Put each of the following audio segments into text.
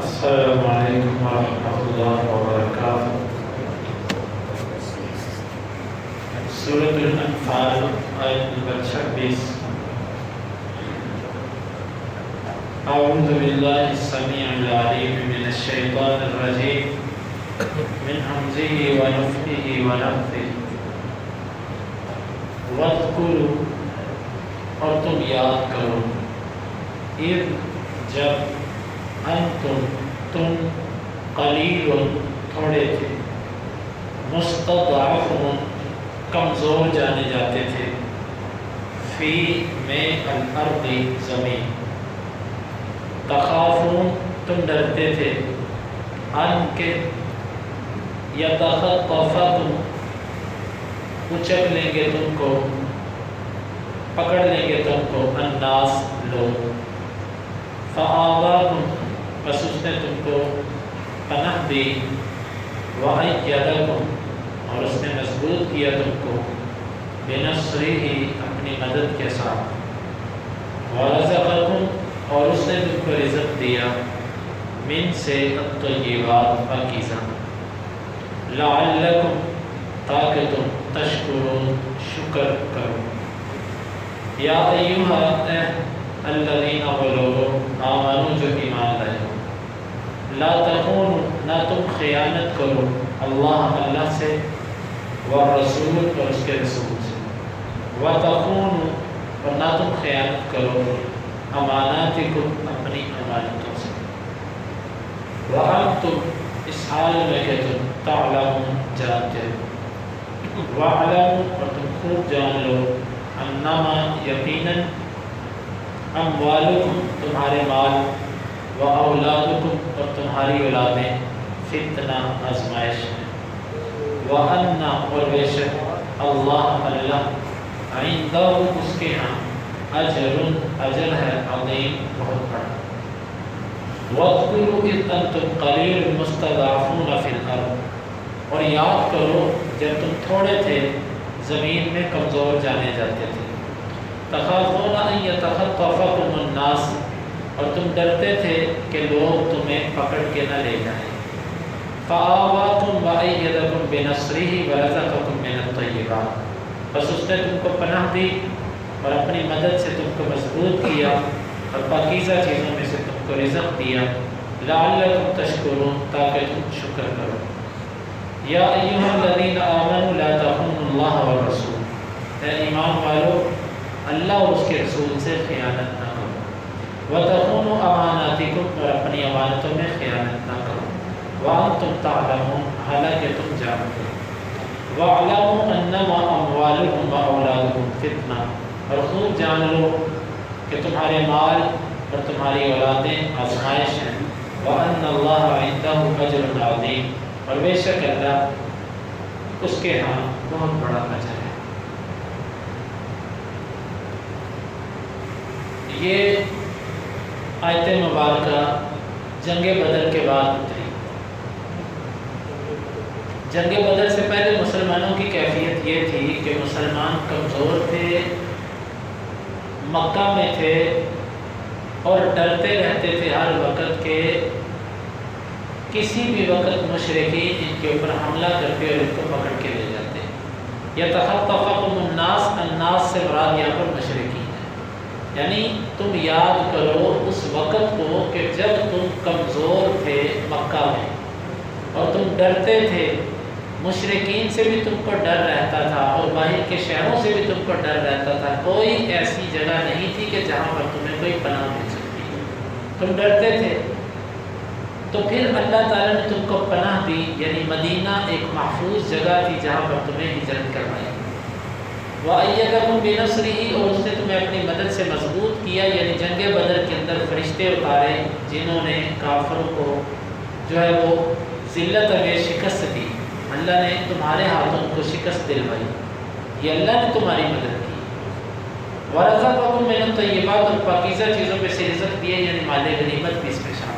السلام علیکم ورحمۃ اللہ وبرکاتہ۔ سورۃ الانفال آیت نمبر 26۔ اعوذ باللہ السمیع العلیم من الشیطان الرجیم من ہمزہ ونفخہ ونفثہ۔ واذکروا، اور تم یاد کرو، اذ جب، تم قلیل تھوڑے تھے، مستضعفون کمزور جانے جاتے تھے، فی میں الارض زمین، تخافون تم ڈرتے تھے، ان کے یتخطفکم اچک لیں گے تم کو، پکڑ لیں گے تم کو، الناس لوگ، فآواکم بس اس نے تم کو پناہ دی، وَأَيَّدَكُمْ اور اس نے مضبوط کیا تم کو، بِنَصْرِهِ اپنی مدد کے ساتھ، وَرَزَقَكُمْ اور اس نے تم کو رزق دیا، من سے الطیبات پاکیزہ، لَعَلَّكُمْ تاکہ تم تشکرون شکر کرو، یا ایہا الذین وہ لوگ آمنوا جو ایمان لائے، لا تخونوا نہ تم خیانت کرو، اللہ سے، والرسول اور اس کے رسول سے، وتخونوا اور نہ تم خیانت کرو، اماناتکم اپنی امانتوں سے، وانتم اس حال میں کہ تم تعلمون جانتے ہو، واعلموا اور تم خوب جان لو، انما یقیناً، اموالکم تمہارے مال، و اولادکم اور تمہاری اولادیں، فتنہ آزمائش ہے، وَأَنَّ اور بے شک، اللہ عندہ اس کے ہاں، اجر ہے عظیم بہت بڑا، وَاذْكُرُوا إِذْ أَنْتُمْ قَلِيلٌ مُسْتَضْعَفُونَ فِي الْأَرْضِ اور یاد کرو جب تم تھوڑے تھے، زمین میں کمزور جانے جاتے تھے، تخافون ان یتخطفکم الناس اور تم ڈرتے تھے کہ لوگ تمہیں پکڑ کے نہ لے جائیں، فآواکم وأیدکم بنصرہ ورزقکم من الطیبات بس اس نے تم کو پناہ دی اور اپنی مدد سے تم کو مضبوط کیا اور پاکیزہ چیزوں میں سے تم کو رزق دیا، لعلکم تشکرون تاکہ تم شکر کرو، یا ایہا الذین آمنوا لا تخونوا اللہ والرسول اے ایمان والو اللہ اور اس کے رسول سے خیانت نہ کرو، وَتَخُونُوا أَمَانَاتِكُمْ اور اپنی امانتوں میں خیانت نہ کرو، وَأَنْتُمْ تَعْلَمُونَ حالانکہ تم جانتے ہو، وَاعْلَمُوا أَنَّمَا أَمْوَالُكُمْ وَأَوْلَادُكُمْ فِتْنَةٌ اور خوب جان لو کہ تمہارے مال اور تمہاری اولادیں آزمائش ہیں، وَأَنَّ اللَّهَ عِندَهُ أَجْرٌ عَظِيمٌ اور بے شک اللہ اس کے ہاں بہت بڑا اجر ہے۔ یہ آیت مبارکہ جنگ بدر کے بعد اتری۔ جنگ بدر سے پہلے مسلمانوں کی کیفیت یہ تھی کہ مسلمان کمزور تھے، مکہ میں تھے اور ڈرتے رہتے تھے ہر وقت کہ کسی بھی وقت مشرکین ان کے اوپر حملہ کرتے اور ان کو پکڑ کے لے جاتے۔ یتخطفکم الناس، الناس سے مراد یہاں پر مشرکین، یعنی تم یاد کرو اس وقت کو کہ جب تم کمزور تھے مکہ میں اور تم ڈرتے تھے، مشرکین سے بھی تم کو ڈر رہتا تھا اور باہر کے شہروں سے بھی تم کو ڈر رہتا تھا، کوئی ایسی جگہ نہیں تھی کہ جہاں پر تمہیں کوئی پناہ مل سکتی، تم ڈرتے تھے، تو پھر اللہ تعالیٰ نے تم کو پناہ دی، یعنی مدینہ ایک محفوظ جگہ تھی جہاں پر تمہیں ہجرت کروائی، وَأَيَّدَكُمْ بِنَصْرِهِ اور اس نے تمہیں اپنی مدد سے مضبوط کیا، یعنی جنگ بدر کے اندر فرشتے اتارے جنہوں نے کافروں کو جو ہے وہ ذلت میں شکست دی، اللہ نے تمہارے ہاتھوں کو شکست دلوائی، یہ اللہ نے تمہاری مدد کی، وَرَزَقَكُمْ مِنَ الطَّيِّبَاتِ اور پاکیزہ چیزوں میں سے رزق دیا، یعنی مال غنیمت بھی اس میں شامل۔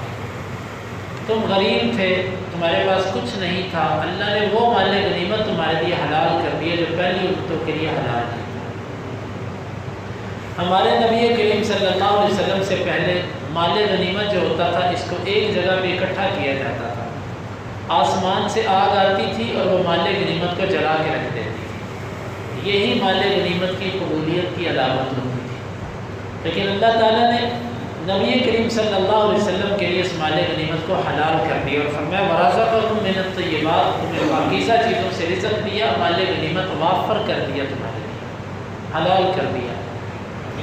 تم غریب تھے، تمہارے پاس کچھ نہیں تھا، اللہ نے وہ مال غنیمت تمہارے لیے حلال کر دیا جو پہلی امتوں کے لیے حلال نہیں تھا۔ ہمارے نبی کریم صلی اللہ علیہ وسلم سے پہلے مال غنیمت جو ہوتا تھا اس کو ایک جگہ پہ اکٹھا کیا جاتا تھا، آسمان سے آگ آتی تھی اور وہ مال غنیمت کو جلا کے رکھ دیتی تھی، یہی مال غنیمت کی قبولیت کی علامت ہوتی تھی۔ لیکن اللہ تعالیٰ نے نبی کریم صلی اللہ علیہ وسلم کے لیے اس مال غنیمت کو حلال کر دیا اور فرمایا وَرَزَقَكُم مِّنَ الطَّيِّبَاتِ، تمہیں پاکیزہ چیزوں سے رزق دیا، مال غنیمت وافر کر دیا، تمہارے لیے حلال کر دیا۔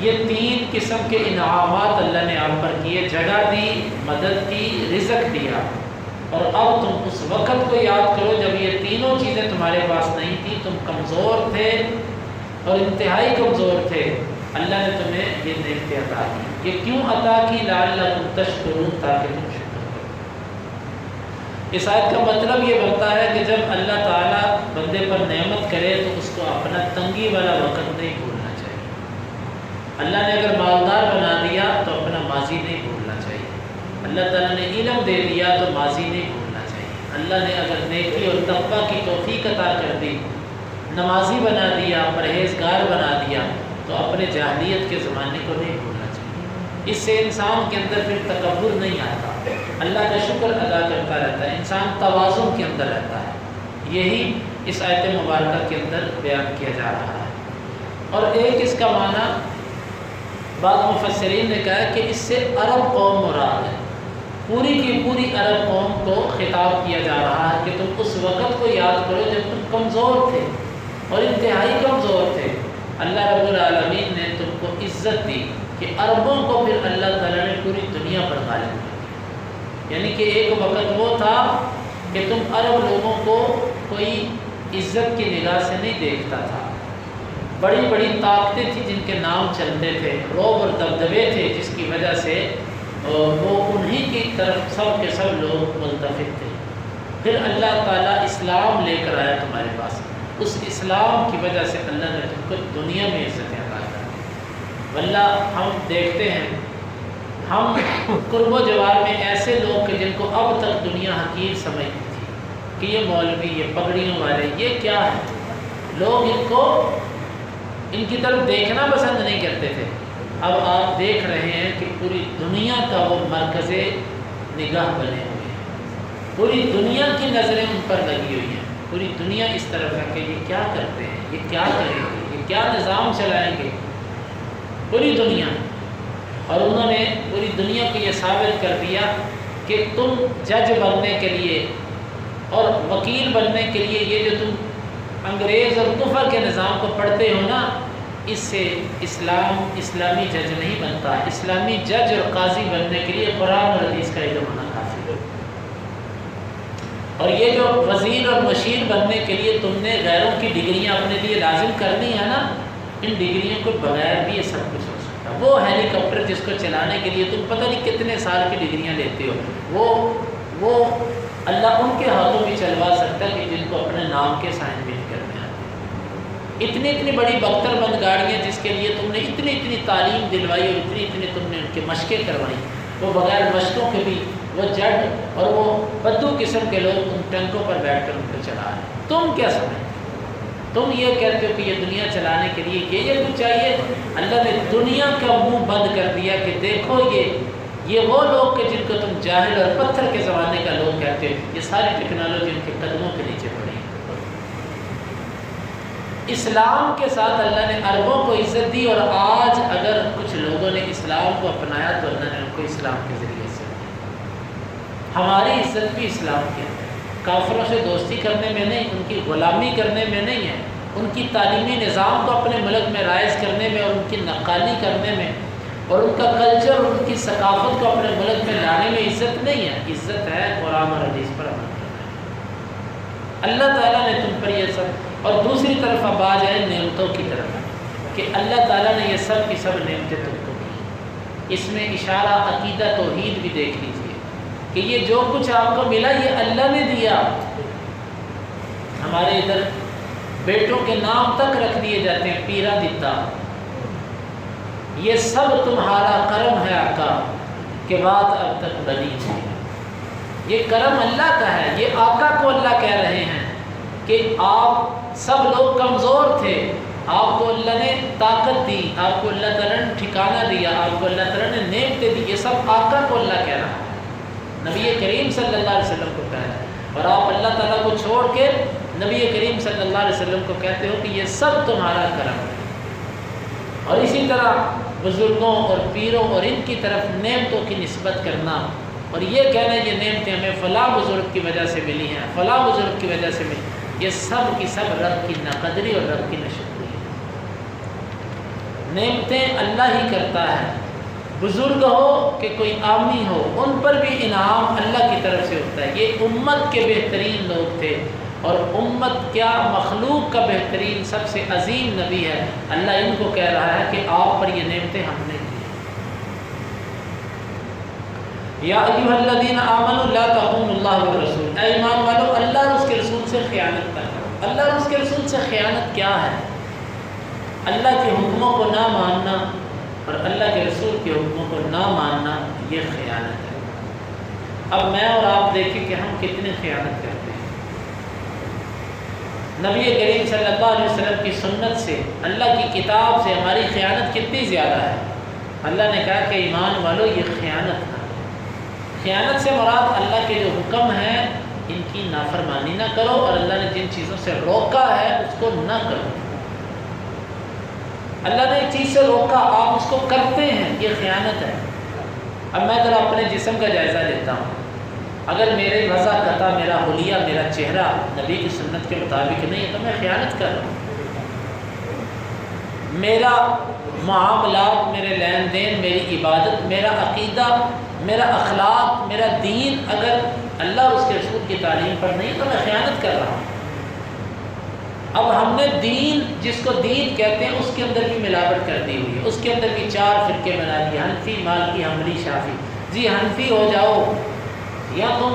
یہ تین قسم کے انعامات اللہ نے آپ پر کیے، جگہ دی، مدد کی، رزق دیا۔ اور اب تم اس وقت کو یاد کرو جب یہ تینوں چیزیں تمہارے پاس نہیں تھیں، تم کمزور تھے اور انتہائی کمزور تھے، اللہ نے تمہیں یہ نعمتیں عطا کی۔ یہ کیوں عطا کی؟ لعلکم تشکرون، تاکہ تم شکر کرو۔ اس آیت کا مطلب یہ بنتا ہے کہ جب اللہ تعالیٰ بندے پر نعمت کرے تو اس کو اپنا تنگی والا وقت نہیں بھولنا چاہیے۔ اللہ نے اگر مالدار بنا دیا تو اپنا ماضی نہیں بھولنا چاہیے۔ اللہ تعالیٰ نے علم دے دیا تو ماضی نہیں بھولنا چاہیے۔ اللہ نے اگر نیکی اور تقویٰ کی توفیق عطا کر دی، نمازی بنا دیا، پرہیزگار بنا دیا، تو اپنے جاہلیت کے زمانے کو نہیں بھولنا چاہیے۔ اس سے انسان کے اندر پھر تکبر نہیں آتا، اللہ کا شکر ادا کرتا رہتا ہے، انسان توازن کے اندر رہتا ہے۔ یہی اس آیت مبارکہ کے اندر بیان کیا جا رہا ہے۔ اور ایک اس کا معنی بعض مفسرین نے کہا کہ اس سے عرب قوم مراد ہے، پوری کی پوری عرب قوم کو خطاب کیا جا رہا ہے کہ تم اس وقت کو یاد کرو جب تم کمزور تھے اور انتہائی کمزور تھے۔ اللہ رب العالمین نے تم کو عزت دی کہ عربوں کو پھر اللہ تعالیٰ نے پوری دنیا پر غالب کر دیا۔ یعنی کہ ایک وقت وہ تھا کہ تم عرب لوگوں کو کوئی عزت کی نگاہ سے نہیں دیکھتا تھا، بڑی بڑی طاقتیں تھیں جن کے نام چلتے تھے، رعب اور دبدبے تھے جس کی وجہ سے وہ انہی کی طرف سب کے سب لوگ ملتفت تھے۔ پھر اللہ تعالیٰ اسلام لے کر آیا تمہارے پاس، اس اسلام کی وجہ سے اللہ نے تم کو دنیا میں عزتیں عطا کر دی۔ واللہ ہم دیکھتے ہیں، ہم قرب و جوار میں ایسے لوگ کہ جن کو اب تک دنیا حقیر سمجھتی تھی کہ یہ مولوی، یہ پگڑیوں والے، یہ کیا ہے، لوگ ان کی طرف دیکھنا پسند نہیں کرتے تھے۔ اب آپ دیکھ رہے ہیں کہ پوری دنیا کا وہ مرکز نگاہ بنے ہوئے ہیں، پوری دنیا کی نظریں ان پر لگی ہوئی ہیں، پوری دنیا اس طرف ہے کہ یہ کیا کرتے ہیں، یہ کیا کریں گے، یہ کیا نظام چلائیں گے، پوری دنیا۔ اور انہوں نے پوری دنیا کو یہ ثابت کر دیا کہ تم جج بننے کے لیے اور وکیل بننے کے لیے یہ جو تم انگریز اور کفر کے نظام کو پڑھتے ہو نا، اس سے اسلامی جج نہیں بنتا۔ اسلامی جج اور قاضی بننے کے لیے قرآن اور حدیث کا علم ہونا کافی ہے۔ اور یہ جو وزیر اور مشیر بننے کے لیے تم نے غیروں کی ڈگریاں اپنے لیے لازم کرنی ہے نا، ان ڈگریوں کو بغیر بھی یہ سب کچھ ہو سکتا ہے۔ وہ ہیلی کاپٹر جس کو چلانے کے لیے تم پتہ نہیں کتنے سال کی ڈگریاں لیتے ہو، وہ اللہ ان کے ہاتھوں بھی چلوا سکتا ہے کہ جن کو اپنے نام کے سائن بھی نہیں کرنے آتے۔ اتنی بڑی بختر بند گاڑیاں جس کے لیے تم نے اتنی تعلیم دلوائی اور اتنی تم نے ان کے مشقیں کروائی، وہ بغیر مشقوں کے بھی وہ جٹ اور وہ بدو قسم کے لوگ ان ٹینکوں پر بیٹھ کر ان کو چلا رہے ہیں۔ تم کیا سمجھتے؟ تم یہ کہتے ہو کہ یہ دنیا چلانے کے لیے یہ کچھ چاہیے۔ اللہ نے دنیا کا منہ بند کر دیا کہ دیکھو یہ وہ لوگ کہ جن کو تم جاہل اور پتھر کے زمانے کا لوگ کہتے ہو، یہ ساری ٹیکنالوجی ان کے قدموں کے نیچے پڑی ہے۔ اسلام کے ساتھ اللہ نے عربوں کو عزت دی، اور آج اگر کچھ لوگوں نے اسلام کو اپنایا تو اللہ نے ان کو اسلام کے ذریعے سے دی۔ ہماری عزت بھی اسلام کے اندر، کافروں سے دوستی کرنے میں نہیں، ان کی غلامی کرنے میں نہیں ہے، ان کی تعلیمی نظام کو اپنے ملک میں رائج کرنے میں اور ان کی نقالی کرنے میں اور ان کا کلچر اور ان کی ثقافت کو اپنے ملک میں لانے میں عزت نہیں ہے۔ عزت ہے قرآن اور حدیث پر عمل کرنا۔ اللہ تعالیٰ نے تم پر یہ سب، اور دوسری طرف اب آ جائے نعمتوں کی طرف کہ اللہ تعالیٰ نے یہ سب کی سب نعمتیں تم کو دی۔ اس میں اشارہ عقیدہ توحید بھی دیکھ لیجیے کہ یہ جو کچھ آپ کو ملا یہ اللہ نے دیا۔ ہمارے ادھر بیٹوں کے نام تک رکھ دیے جاتے ہیں، پیرا دیتا، یہ سب تمہارا کرم ہے آقا کہ بات اب تک بنی نہیں۔ یہ کرم اللہ کا ہے، یہ آقا کو اللہ کہہ رہے ہیں کہ آپ سب لوگ کمزور تھے آپ کو اللہ نے طاقت دی، آپ کو اللہ تعالیٰ نے ٹھکانہ دیا، آپ کو اللہ تعالیٰ نے نعمتیں دی، یہ سب آقا کو اللہ کہہ رہا ہے، نبی کریم صلی اللہ علیہ وسلم کو کہہ رہا ہے، اور آپ اللہ تعالیٰ کو چھوڑ کے نبی کریم صلی اللہ علیہ وسلم کو کہتے ہو کہ یہ سب تمہارا کرم ہے۔ اور اسی طرح بزرگوں اور پیروں اور ان کی طرف نعمتوں کی نسبت کرنا اور یہ کہنا یہ نعمتیں ہمیں فلاں بزرگ کی وجہ سے ملی ہیں، فلاں بزرگ کی وجہ سے ملی، یہ سب کی سب رب کی ناقدری اور رب کی ناشکری ہے۔ نعمتیں اللہ ہی کرتا ہے، بزرگ ہو کہ کوئی عامی ہو، ان پر بھی انعام اللہ کی طرف سے ہوتا ہے۔ یہ امت کے بہترین لوگ تھے، اور امت کیا مخلوق کا بہترین سب سے عظیم نبی ہے، اللہ ان کو کہہ رہا ہے کہ آپ پر یہ نعمتیں ہم نے کی۔ یا ایھا الذین آمنوا لا تخونوا اللہ والرسول، اے ایمان والو اللہ اور اس کے رسول سے خیانت نہ کرو۔ اللہ اور اس کے رسول سے خیانت کیا ہے؟ اللہ کے حکموں کو نہ ماننا اور اللہ کے رسول کے حکموں کو نہ ماننا، یہ خیانت ہے۔ اب میں اور آپ دیکھیں کہ ہم کتنی خیانت کرتے ہیں۔ نبی کریم صلی اللہ علیہ وسلم کی سنت سے، اللہ کی کتاب سے ہماری خیانت کتنی زیادہ ہے۔ اللہ نے کہا کہ ایمان والو یہ خیانت نہ کرو۔ خیانت سے مراد اللہ کے جو حکم ہیں ان کی نافرمانی نہ کرو، اور اللہ نے جن چیزوں سے روکا ہے اس کو نہ کرو۔ اللہ نے ایک چیز سے روکا، آپ اس کو کرتے ہیں، یہ خیانت ہے۔ اب میں ذرا اپنے جسم کا جائزہ لیتا ہوں، اگر میرے وضع قطع، میرا حلیہ، میرا چہرہ نبی کی سنت کے مطابق نہیں ہے تو میں خیانت کر رہا ہوں۔ میرا معاملات، میرے لین دین، میری عبادت، میرا عقیدہ، میرا اخلاق، میرا دین اگر اللہ اور اس کے رسول کی تعلیم پر نہیں تو میں خیانت کر رہا ہوں۔ اب ہم نے دین، جس کو دین کہتے ہیں، اس کے اندر بھی ملاوٹ کر دی ہوئی ہے، اس کے اندر بھی 4 فرقے بنا دیے، حنفی، مالکی، حنبلی، شافعی۔ جی حنفی ہو جاؤ یا تم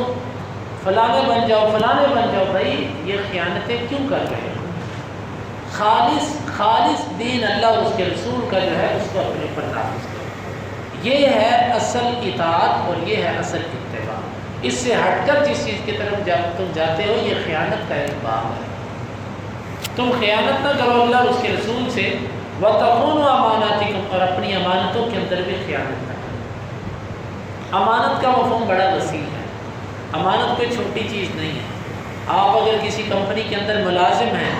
فلانے بن جاؤ، فلانے بن جاؤ، بھائی یہ خیانتیں کیوں کر رہے ہو؟ خالص دین اللہ اور اس کے رسول کا جو ہے اس کو اپنے پر نافذ کرو، یہ ہے اصل اطاعت اور یہ ہے اصل اتباع۔ اس سے ہٹ کر جس چیز کی طرف تم جاتے ہو یہ خیانت کا ایک باب ہے۔ تم خیانت نہ کرو اللہ اور اس کے رسول سے، وَتَخُونُوا أَمَانَاتِكُمْ، اور اپنی امانتوں کے اندر بھی خیانت نہ کرو۔ امانت کا مفہوم بڑا وسیع ہے، امانت کوئی چھوٹی چیز نہیں ہے۔ آپ اگر کسی کمپنی کے اندر ملازم ہیں،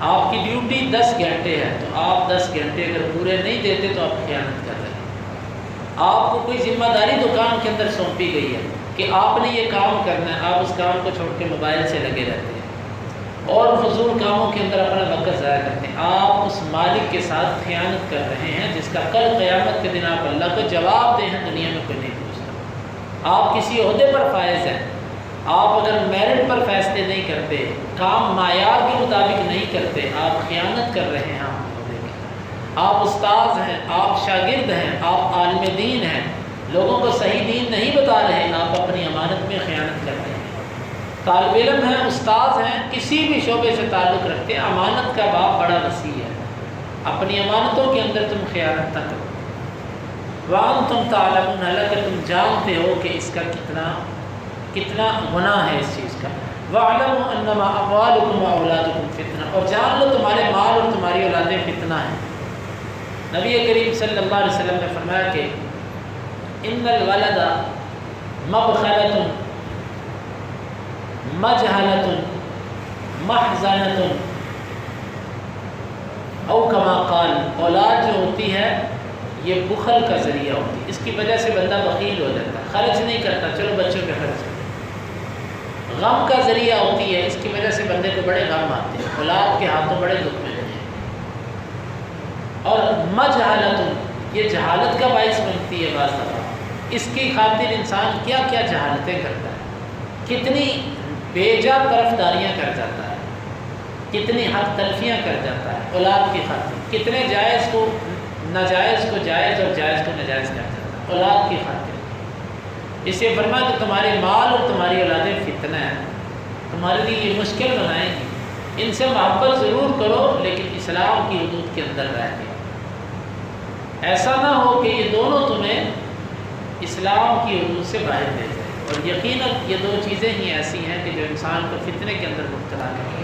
آپ کی ڈیوٹی 10 گھنٹے ہے، تو آپ 10 گھنٹے اگر پورے نہیں دیتے تو آپ خیانت کر رہے ہیں۔ آپ کو کوئی ذمہ داری دکان کے اندر سونپی گئی ہے کہ آپ نے یہ کام کرنا ہے، آپ اس کام کو چھوڑ کے موبائل سے لگے رہتے ہیں اور فضول کاموں کے اندر اپنا وقت ضائع کرتے ہیں، آپ اس مالک کے ساتھ خیانت کر رہے ہیں جس کا کل قیامت کے دن آپ اللہ کو جواب دیں ہیں، دنیا میں کوئی نہیں پوچھتا۔ آپ کسی عہدے پر فائز ہیں، آپ اگر میرٹ پر فیصلے نہیں کرتے، کام معیار کے مطابق نہیں کرتے، آپ خیانت کر رہے ہیں۔ آپ استاذ ہیں، آپ شاگرد ہیں، آپ عالم دین ہیں، لوگوں کو صحیح دین نہیں بتا رہے، آپ اپنی امانت میں خیانت کر رہے ہیں۔ طالب علم ہیں، استاذ ہیں، کسی بھی شعبے سے تعلق رکھتے ہیں، امانت کا باب بڑا وسیع ہے۔ اپنی امانتوں کے اندر تم خیانت نہ کرو۔ وَأَنْتُمْ تَعْلَمُونَ، حالانکہ تم جانتے ہو کہ اس کا کتنا گناہ ہے اس چیز کا۔ وَاعْلَمُوا أَنَّمَا أَمْوَالُكُمْ وَأَوْلَادُكُمْ فِتْنَةٌ، اور جان لو تمہارے مال اور تمہاری اولادیں فتنہ ہیں۔ نبی کریم صلی اللہ علیہ وسلم نے فرمایا کہ ان الولد مبخلۃ مجہلۃ محزنۃ، او کما قال، اولاد جو ہوتی ہے یہ بخل کا ذریعہ ہوتی ہے، اس کی وجہ سے بندہ بخیل ہو جاتا ہے، خرچ نہیں کرتا، چلو بچوں پہ خرچ کرتے۔ غم کا ذریعہ ہوتی ہے، اس کی وجہ سے بندے کو بڑے غم آتے ہیں، اولاد کے ہاتھوں بڑے دکھ ملتے ہیں۔ اور مجہلۃ، یہ جہالت کا باعث بنتی ہے بعض دفعہ، اس کی خاطر انسان کیا کیا جہالتیں کرتا ہے، کتنی بیجا طرفداریاں کر جاتا ہے، کتنی حق تلفیاں کر جاتا ہے اولاد کی خاطر، کتنے جائز کو ناجائز کو جائز اور جائز کو ناجائز کر جاتا ہے اولاد کی خاطر۔ اس سے فرمایا کہ تمہارے مال اور تمہاری اولادیں فتنہ ہیں، تمہارے لیے یہ مشکل بنائیں گی، ان سے محبت ضرور کرو لیکن اسلام کی حدود کے اندر رہ کے۔ ایسا نہ ہو کہ یہ دونوں تمہیں اسلام کی حدود سے باہر لے جائیں، اور یقیناً یہ دو چیزیں ہی ایسی ہیں کہ جو انسان کو فتنے کے اندر مبتلا کریں گے۔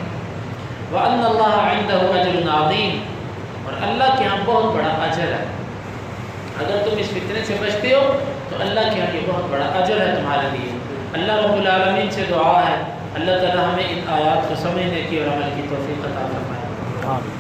وَأَنَّ اللَّهَ عِنْدَهُ أَجْرٌ عَظِيمٌ، اور اللہ کے ہاں بہت بڑا اجر ہے۔ اگر تم اس فتنے سے بچتے ہو تو اللہ کے ہاں یہ بہت بڑا اجر ہے تمہارے لیے۔ اللہ رب العالمین سے دعا ہے اللہ تعالی ہمیں ان آیات کو سمجھنے کی اور عمل کی توفیق عطا فرمائے۔